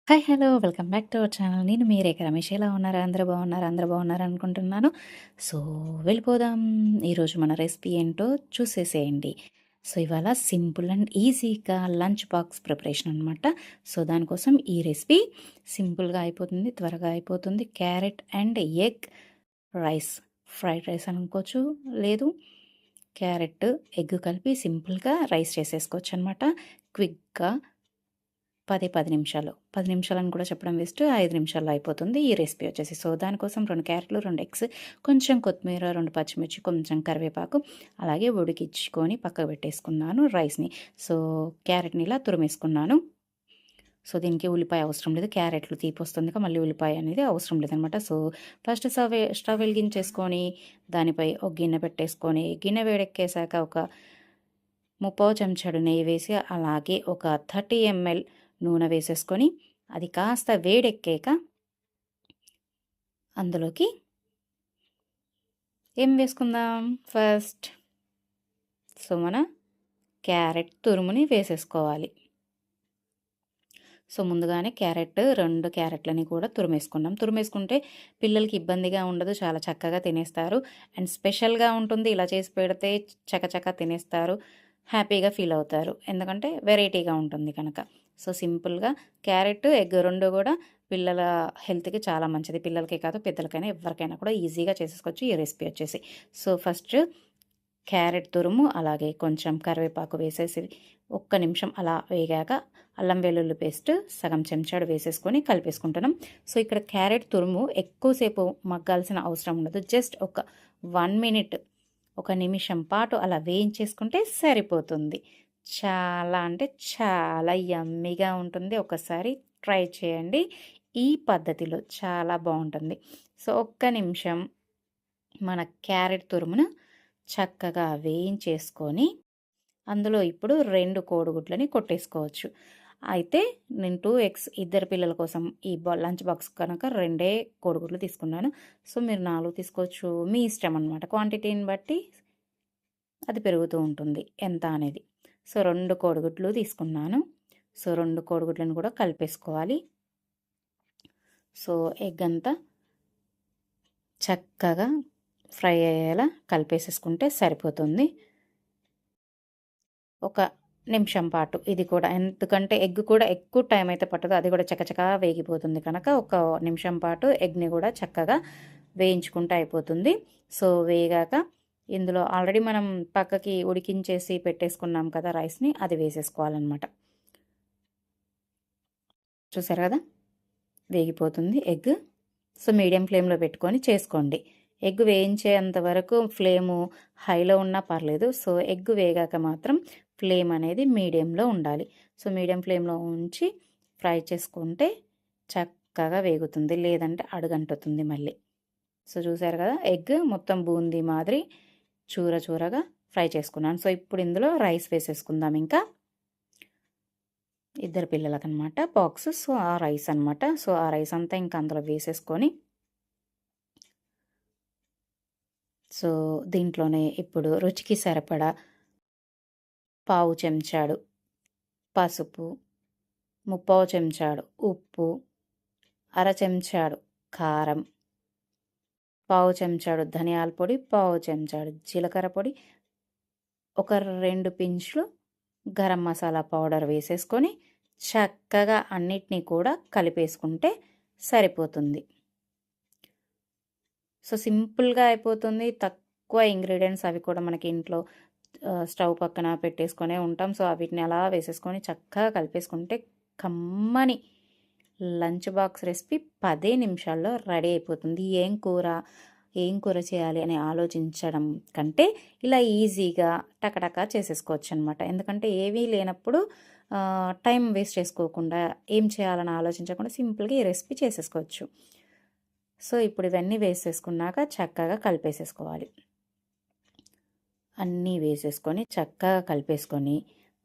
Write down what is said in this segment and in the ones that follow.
Hi! Hello! Welcome back to our channel. నేను మీ రేఖ రమేష్. ఎలా ఉన్నారు? అందరూ బాగున్నారా? అందరూ బాగున్నారు అనుకుంటున్నాను. సో, వెళ్ళిపోదాం. ఈరోజు మన రెసిపీ ఏంటో చూసేసేయండి. సో, ఇవాళ సింపుల్ అండ్ ఈజీగా లంచ్ బాక్స్ ప్రిపరేషన్ అనమాట. సో, దానికోసం ఈ రెసిపీ సింపుల్‌గా అయిపోతుంది, త్వరగా అయిపోతుంది. Carrot and egg rice, fried rice అనుకోవచ్చు. లేదు, క్యారెట్, ఎగ్ కలిపి సింపుల్‌గా రైస్ చేసేసుకోవచ్చు అనమాట. క్విక్‌గా 10 నిమిషాలు. 10 నిమిషాలని కూడా చెప్పడం వేస్ట్. 5 నిమిషాల్లో అయిపోతుంది ఈ రెసిపీ వచ్చేసి. సో, దానికోసం 2 క్యారెట్లు, 2 ఎగ్స్, కొంచెం కొత్తిమీర, 2 పచ్చిమిర్చి, కొంచెం కరివేపాకు, అలాగే ఉడికించుకొని పక్కకు పెట్టేసుకున్నాను రైస్‌ని. సో, క్యారెట్‌ని ఇలా తురిమేసుకున్నాను. సో, దీనికి ఉల్లిపాయ అవసరం లేదు. క్యారెట్లు తీపొస్తుందిగా మళ్ళీ ఉల్లిపాయ అనేది అవసరం లేదనమాట. సో, ఫస్ట్ స్టవ్ వెలిగించేసుకొని దానిపై ఒక గిన్నె పెట్టేసుకొని, గిన్నె వేడెక్కేసాక ఒక ముప్పావు చెంచాడు నెయ్యి వేసి, అలాగే ఒక 30 ఎంఎల్ నూనె వేసేసుకొని, అది కాస్త వేడెక్కాక అందులోకి ఏం వేసుకుందాం ఫస్ట్. సో, మన క్యారెట్ తురుముని వేసేసుకోవాలి. సో, ముందుగానే 2 క్యారెట్లని కూడా తురిమేసుకున్నాం. తురిమేసుకుంటే పిల్లలకి ఇబ్బందిగా ఉండదు. చాలా చక్కగా తినేస్తారు. అండ్ స్పెషల్‌గా ఉంటుంది. ఇలా చేసి పెడితే చకచకా తినేస్తారు. హ్యాపీగా ఫీల్ అవుతారు. ఎందుకంటే వెరైటీగా ఉంటుంది కనుక. సో, సింపుల్‌గా క్యారెట్, ఎగ్ 2 కూడా పిల్లల హెల్త్‌కి చాలా మంచిది. పిల్లలకే కాదు, పెద్దలకైనా ఎవరికైనా కూడా ఈజీగా చేసేసుకోవచ్చు ఈ రెసిపీ వచ్చేసి. సో, ఫస్ట్ క్యారెట్ తురుము, అలాగే కొంచెం కరివేపాకు వేసేసి ఒక్క నిమిషం అలా వేగాక అల్లం వెల్లుల్లి పేస్ట్ సగం చెంచాడు వేసేసుకొని కలిపేసుకుంటున్నాం. సో, ఇక్కడ క్యారెట్ తురుము ఎక్కువసేపు మగ్గాల్సిన అవసరం ఉండదు. జస్ట్ ఒక 1 మినిట్, ఒక నిమిషం పాటు అలా వేయించేసుకుంటే సరిపోతుంది. చాలా అంటే చాలా యమ్మీగా ఉంటుంది. ఒకసారి ట్రై చేయండి. ఈ పద్ధతిలో చాలా బావుంటుంది. సో, ఒక్క నిమిషం మన క్యారెట్ తురుమును చక్కగా వేయించేసుకొని, అందులో ఇప్పుడు 2 కోడిగుడ్లని కొట్టేసుకోవచ్చు. అయితే నేను 2 ఎగ్స్, ఇద్దరు పిల్లల కోసం ఈ లంచ్ బాక్స్ కనుక 2 కోడిగుడ్లు తీసుకున్నాను. సో, మీరు 4 తీసుకోవచ్చు. మీ ఇష్టం అనమాట. క్వాంటిటీని బట్టి అది పెరుగుతూ ఉంటుంది ఎంత అనేది. సో, 2 కోడిగుడ్లు తీసుకున్నాను. సో, 2 కోడిగుడ్లను కూడా కలిపేసుకోవాలి. సో, ఎగ్ అంతా చక్కగా ఫ్రై అయ్యేలా కలిపేసేసుకుంటే సరిపోతుంది. ఒక నిమిషం పాటు ఇది కూడా. ఎందుకంటే ఎగ్ కూడా ఎక్కువ టైం అయితే పట్టదు. అది కూడా చకచకా వేగిపోతుంది కనుక ఒక నిమిషం పాటు ఎగ్‌ని కూడా చక్కగా వేయించుకుంటే అయిపోతుంది. సో, వేగాక ఇందులో ఆల్రెడీ మనం పక్కకి ఉడికించేసి పెట్టేసుకున్నాం కదా రైస్‌ని, అది వేసేసుకోవాలనమాట. చూసారు కదా! వేగిపోతుంది ఎగ్. సో, మీడియం ఫ్లేమ్‌లో పెట్టుకొని చేసుకోండి. ఎగ్ వేయించేంత వరకు ఫ్లేము హైలో ఉన్నా పర్లేదు. సో, ఎగ్ వేగాక మాత్రం ఫ్లేమ్ అనేది మీడియంలో ఉండాలి. సో, మీడియం ఫ్లేమ్‌లో ఉంచి ఫ్రై చేసుకుంటే చక్కగా వేగుతుంది. లేదంటే అడుగంటుతుంది మళ్ళీ. సో, చూసారు కదా! ఎగ్ మొత్తం బూందీ మాదిరి చూర చూరగా ఫ్రై చేసుకున్నాను. సో, ఇప్పుడు ఇందులో రైస్ వేసేసుకుందాం ఇంకా. ఇద్దరు పిల్లలకనమాట బాక్స్. సో, ఆ రైస్ అనమాట. సో, ఆ రైస్ అంతా ఇంకా అందులో వేసేసుకొని, సో, దీంట్లోనే ఇప్పుడు రుచికి సరిపడా పావు చెంచాడు పసుపు, ముప్పావు చెంచాడు ఉప్పు, అర చెంచాడు కారం, పావు చెంచాడు ధనియాల పొడి, పావు చెంచాడు జీలకర్ర పొడి, ఒక 2 పించులు గరం మసాలా పౌడర్ వేసేసుకొని చక్కగా అన్నిటినీ కూడా కలిపేసుకుంటే సరిపోతుంది. సో, సింపుల్‌గా అయిపోతుంది. తక్కువ ఇంగ్రీడియెంట్స్, అవి కూడా మనకి ఇంట్లో స్టవ్ పక్కన పెట్టేసుకొనే ఉంటాం. సో, వీటిని అలా వేసేసుకొని చక్కగా కలిపేసుకుంటే కమ్మని లంచ్ బాక్స్ రెసిపీ 10 నిమిషాల్లో రెడీ అయిపోతుంది. ఏం కూర చేయాలి అని ఆలోచించడం కంటే ఇలా ఈజీగా టకటకా చేసేసుకోవచ్చనమాట. ఎందుకంటే ఏవీ లేనప్పుడు టైం వేస్ట్ చేసుకోకుండా, ఏం చేయాలని ఆలోచించకుండా సింపుల్‌గా ఈ రెసిపీ చేసేసుకోవచ్చు. సో, ఇప్పుడు ఇవన్నీ వేసేసుకున్నాక చక్కగా కలిపేసేసుకోవాలి. అన్నీ వేసేసుకొని చక్కగా కలిపేసుకొని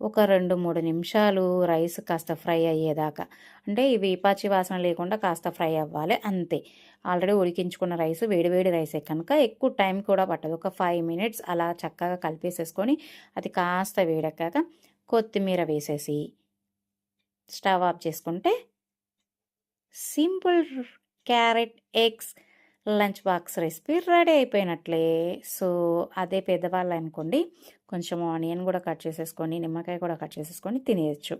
ఒక 2, 3 నిమిషాలు రైస్ కాస్త ఫ్రై అయ్యేదాకా, అంటే ఇవి పచ్చి వాసన లేకుండా కాస్త ఫ్రై అవ్వాలి అంతే. ఆల్రెడీ ఉడికించుకున్న రైస్ వేడి వేడి రైసే కనుక ఎక్కువ టైం కూడా పట్టదు. ఒక 5 మినిట్స్ అలా చక్కగా కలిపేసేసుకొని అది కాస్త వేడెక్కాక కొత్తిమీర వేసేసి స్టవ్ ఆఫ్ చేసుకుంటే simple carrot eggs lunch box recipe ready అయిపోయినట్లే. సో, అదే పెద్దవాళ్ళు అనుకోండి, కొంచెం ఆనియన్ కూడా కట్ చేసేసుకొని, నిమ్మకాయ కూడా కట్ చేసేసుకొని తినేయొచ్చు.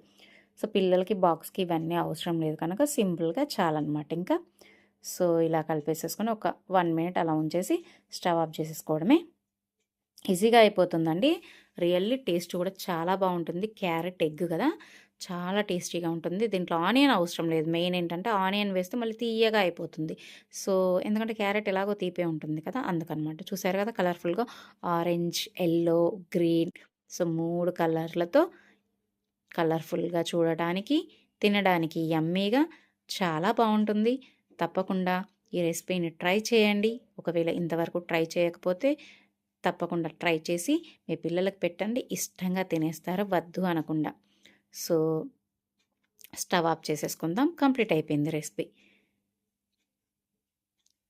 సో, పిల్లలకి బాక్స్‌కి ఇవన్నీ అవసరం లేదు కనుక సింపుల్‌గా చాలన్నమాట ఇంకా. సో, ఇలా కలిపేసేసుకొని ఒక 1 మినిట్ అలా ఉంచేసి స్టవ్ ఆఫ్ చేసేసుకోవడమే. ఈజీగా అయిపోతుందండి. రియల్లీ టేస్ట్ కూడా చాలా బాగుంటుంది. క్యారెట్ ఎగ్ కదా, చాలా టేస్టీగా ఉంటుంది. దీంట్లో ఆనియన్ అవసరం లేదు. మెయిన్ ఏంటంటే ఆనియన్ వేస్తే మళ్ళీ తీయగా అయిపోతుంది. సో, ఎందుకంటే క్యారెట్ ఎలాగో తీపే ఉంటుంది కదా, అందుకనమాట. చూసారు కదా కలర్ఫుల్గా ఆరెంజ్, యెల్లో, గ్రీన్, సో 3 కలర్లతో కలర్ఫుల్గా చూడడానికి, తినడానికి యమ్మీగా చాలా బాగుంటుంది. తప్పకుండా ఈ రెసిపీని ట్రై చేయండి. ఒకవేళ ఇంతవరకు ట్రై చేయకపోతే తప్పకుండా ట్రై చేసి మీ పిల్లలకు పెట్టండి. ఇష్టంగా తినేస్తారు వద్దు అనకుండా. సో, స్టవ్ ఆఫ్ చేసేసుకుందాం. కంప్లీట్ అయిపోయింది రెసిపీ.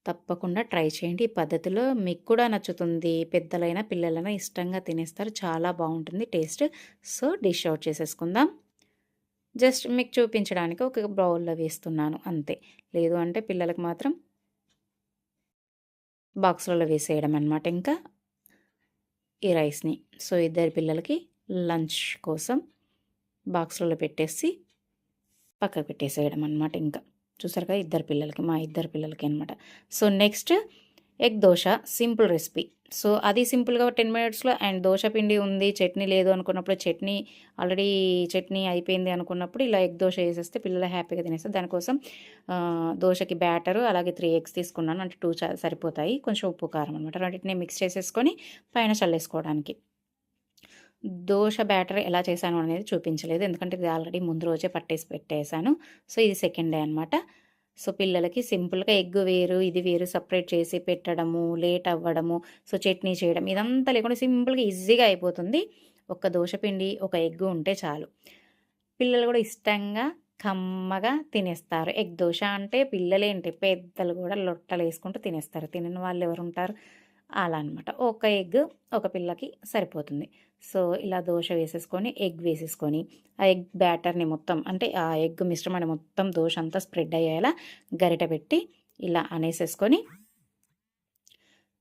తప్పకుండా ట్రై చేయండి. ఈ పద్ధతిలో మీకు కూడా నచ్చుతుంది. పెద్దలైనా పిల్లలైనా ఇష్టంగా తినేస్తారు. చాలా బాగుంటుంది టేస్ట్. సో, డిష్ అవుట్ చేసేసుకుందాం. జస్ట్ మీకు చూపించడానికి ఒక బౌల్‌లో వేస్తున్నాను అంతే. లేదు అంటే పిల్లలకు మాత్రం బాక్స్‌లలో వేసేయడం అనమాట ఇంకా ఈ రైస్‌ని. సో, ఇద్దరి పిల్లలకి లంచ్ కోసం బాక్స్‌లలో పెట్టేసి పక్కకు పెట్టేసేయడం అనమాట ఇంకా. చూసారు కదా ఇద్దరు పిల్లలకి, మా ఇద్దరు పిల్లలకి అనమాట. So, next egg dosa simple recipe. So, అది సింపుల్‌గా 10 మినిట్స్‌లో అండ్ దోశ పిండి ఉంది, చట్నీ లేదు అనుకున్నప్పుడు ఆల్రెడీ చట్నీ అయిపోయింది అనుకున్నప్పుడు ఇలా ఎగ్ దోశ ఏసేస్తే పిల్లలు హ్యాపీగా తినేస్తారు. దానికోసం దోశకి బ్యాటరు అలాగే 3 ఎగ్స్ తీసుకున్నాను. అంటే 2 సరిపోతాయి. కొంచెం ఉప్పు, కారం అనమాట. రెండిటిని మిక్స్ చేసేసుకొని పైన చల్లేసుకోవడానికి. దోశ బ్యాటర్ ఎలా చేశాను అనేది చూపించలేదు. ఎందుకంటే ఇది ఆల్రెడీ ముందు రోజే పట్టేసి పెట్టేశాను. సో, ఇది సెకండ్ డే అనమాట. సో, పిల్లలకి సింపుల్‌గా ఎగ్ వేరు, ఇది వేరు సెపరేట్ చేసి పెట్టడము, లేట్ అవ్వడము, సో, చట్నీ చేయడం ఇదంతా లేకుండా సింపుల్‌గా ఈజీగా అయిపోతుంది. ఒక్క దోశ పిండి, ఒక ఎగ్ ఉంటే చాలు. పిల్లలు కూడా ఇష్టంగా కమ్మగా తినేస్తారు. ఎగ్ దోశ అంటే పిల్లలేంటి పెద్దలు కూడా లొట్టలేసుకుంటూ తినేస్తారు. తినని వాళ్ళు ఎవరుంటారు? అలా అనమాట. ఒక ఎగ్ ఒక పిల్లకి సరిపోతుంది. సో, ఇలా దోశ వేసేసుకొని, ఎగ్ వేసేసుకొని, ఆ ఎగ్ బ్యాటర్‌ని మొత్తం అంటే ఆ ఎగ్ మిశ్రమాన్ని మొత్తం దోశ అంతా స్ప్రెడ్ అయ్యేలా గరిటె పెట్టి ఇలా అనేసేసుకొని,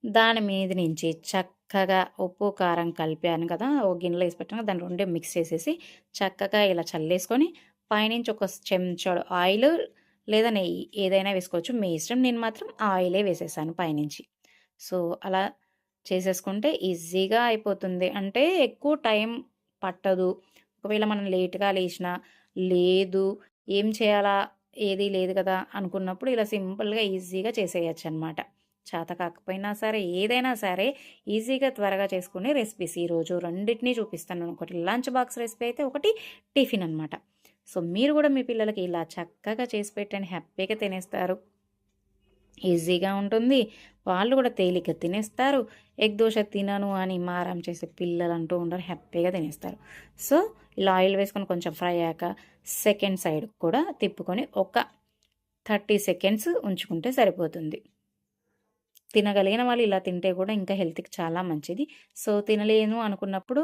దాని మీద నుంచి చక్కగా ఉప్పు, కారం కలిపాను కదా, ఓ గిన్నెలో ఏసి పెట్టాను కదా, దాన్ని రెండే మిక్స్ చేసేసి చక్కగా ఇలా చల్లేసుకొని, పైనుంచి ఒక చెంచాడు ఆయిలు లేదా నెయ్యి ఏదైనా వేసుకోవచ్చు. మీ ఇష్టం. నేను మాత్రం ఆయిలే వేసేసాను పైనుంచి. సో, అలా చేసేసుకుంటే ఈజీగా అయిపోతుంది. అంటే ఎక్కువ టైం పట్టదు. ఒకవేళ మనం లేట్‌గా లేచినా, లేదు ఏం చేయాలా, ఏది లేదు కదా అనుకున్నప్పుడు ఇలా సింపుల్‌గా ఈజీగా చేసేయొచ్చనమాట. చేత కాకపోయినా సరే, ఏదైనా సరే ఈజీగా త్వరగా చేసుకునే రెసిపీస్ ఈరోజు రెండిటిని చూపిస్తాను. ఒకటి లంచ్ బాక్స్ రెసిపీ అయితే, ఒకటి టిఫిన్ అనమాట. సో, మీరు కూడా మీ పిల్లలకి ఇలా చక్కగా చేసి పెట్టండి. హ్యాపీగా తినేస్తారు. ఈజీగా ఉంటుంది. వాళ్ళు కూడా తేలిగ్గా తినేస్తారు. ఎగ్ దోశ తినను అని మారం చేసే పిల్లలు అంటూ ఉండరు. హ్యాపీగా తినేస్తారు. సో, ఇలా ఆయిల్ వేసుకొని కొంచెం ఫ్రై అయ్యాక సెకండ్ సైడ్ కూడా తిప్పుకొని ఒక 30 సెకండ్స్ ఉంచుకుంటే సరిపోతుంది. తినగలిగిన వాళ్ళు ఇలా తింటే కూడా ఇంకా హెల్త్‌కి చాలా మంచిది. సో, తినలేను అనుకున్నప్పుడు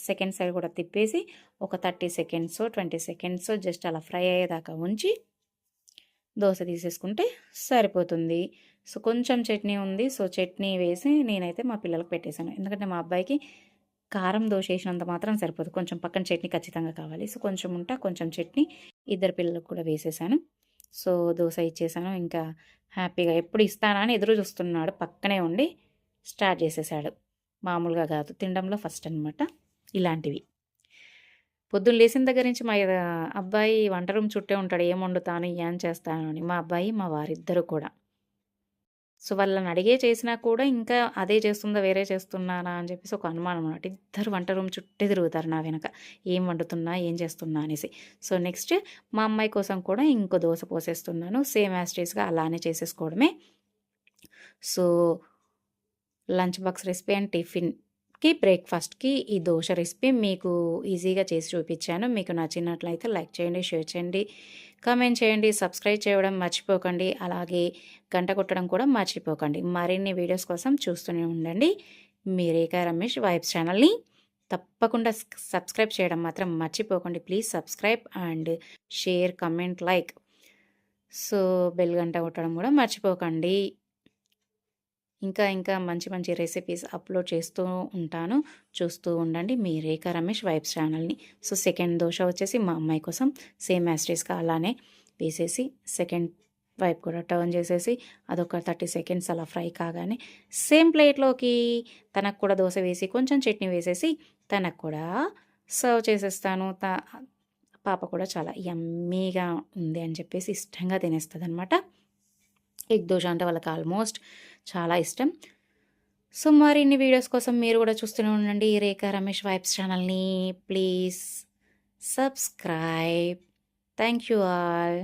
సెకండ్ సైడ్ కూడా తిప్పేసి ఒక 30 సెకండ్సో, 20 సెకండ్సో జస్ట్ అలా ఫ్రై అయ్యేదాకా ఉంచి దోస తీసేసుకుంటే సరిపోతుంది. సో, కొంచెం చట్నీ ఉంది. సో, చట్నీ వేసి నేనైతే మా పిల్లలకి పెట్టేశాను. ఎందుకంటే మా అబ్బాయికి కారం దోస ఏసినంత మాత్రం సరిపోదు. కొంచెం పక్కన చట్నీ ఖచ్చితంగా కావాలి. సో, కొంచెం ఉంటే కొంచెం చట్నీ ఇద్దరు పిల్లలకు కూడా వేసేశాను. సో, దోస ఇచ్చేశాను. ఇంకా హ్యాపీగా ఎప్పుడు ఇస్తానా అని ఎదురు చూస్తున్నాడు. పక్కనే ఉండి స్టార్ట్ చేసేసాడు. మామూలుగా కాదు. తినడంలో ఫస్ట్ అనమాట. ఇలాంటివి. పొద్దున్న లేసిన దగ్గర నుంచి మా అబ్బాయి వంట రూమ్ చుట్టే ఉంటాడు. ఏం వండుతాను, ఏం చేస్తాను అని. మా అబ్బాయి, మా వారిద్దరూ కూడా. సో, వాళ్ళని అడిగే చేసినా కూడా ఇంకా అదే చేస్తుందా, వేరే చేస్తున్నానా అని చెప్పేసి ఒక అనుమానం అన్నమాట. ఇద్దరు వంట రూమ్ చుట్టే తిరుగుతారు నా వెనక. ఏం వండుతున్నా, ఏం చేస్తున్నా అనేసి. సో, నెక్స్ట్ మా అమ్మాయి కోసం కూడా ఇంకో దోస పోసేస్తున్నాను. సేమ్ యాజ్ టీజ్‌గా అలానే చేసేసుకోవడమే. So, lunch box recipe and టిఫిన్‌కి, బ్రేక్‌ఫాస్ట్‌కి ఈ దోస రెసిపీ మీకు ఈజీగా చేసి చూపించాను. మీకు నచ్చినట్లయితే లైక్ చేయండి, షేర్ చేయండి, కామెంట్ చేయండి, సబ్స్క్రైబ్ చేయడం మర్చిపోకండి. అలాగే గంట కొట్టడం కూడా మర్చిపోకండి. మరిన్ని వీడియోస్ కోసం చూస్తూనే ఉండండి. మీ రేఖా రమేష్ వైబ్స్ ఛానల్‌ని. తప్పకుండా సబ్స్క్రైబ్ చేయడం మాత్రం మర్చిపోకండి. Please subscribe and share, comment, like. So, bell గంట కొట్టడం కూడా మర్చిపోకండి. ఇంకా మంచి మంచి రెసిపీస్ అప్లోడ్ చేస్తూ ఉంటాను. చూస్తూ ఉండండి మీ రేఖ రమేష్ వైబ్స్ ఛానల్‌ని. సో, సెకండ్ దోస వచ్చేసి మా అమ్మాయి కోసం సేమ్ యాజ్ టీజ్‌గా అలానే వేసేసి సెకండ్ వైపు కూడా టర్న్ చేసేసి అదొక 30 సెకండ్స్ అలా ఫ్రై కాగానే సేమ్ ప్లేట్‌లోకి తనకు కూడా దోస వేసి కొంచెం చట్నీ వేసేసి తనకు కూడా సర్వ్ చేసేస్తాను. పాప కూడా చాలా యమ్మీగా ఉంది అని చెప్పేసి ఇష్టంగా తినేస్తదనమాట. ఎగ్ దోస అంటే వాళ్ళకి ఆల్మోస్ట్ చాలా ఇష్టం. సో, మరిన్ని వీడియోస్ కోసం మీరు కూడా చూస్తూనే ఉండండి రేఖా రమేష్ వైబ్స్ ఛానల్‌ని. Please subscribe. Thank you all.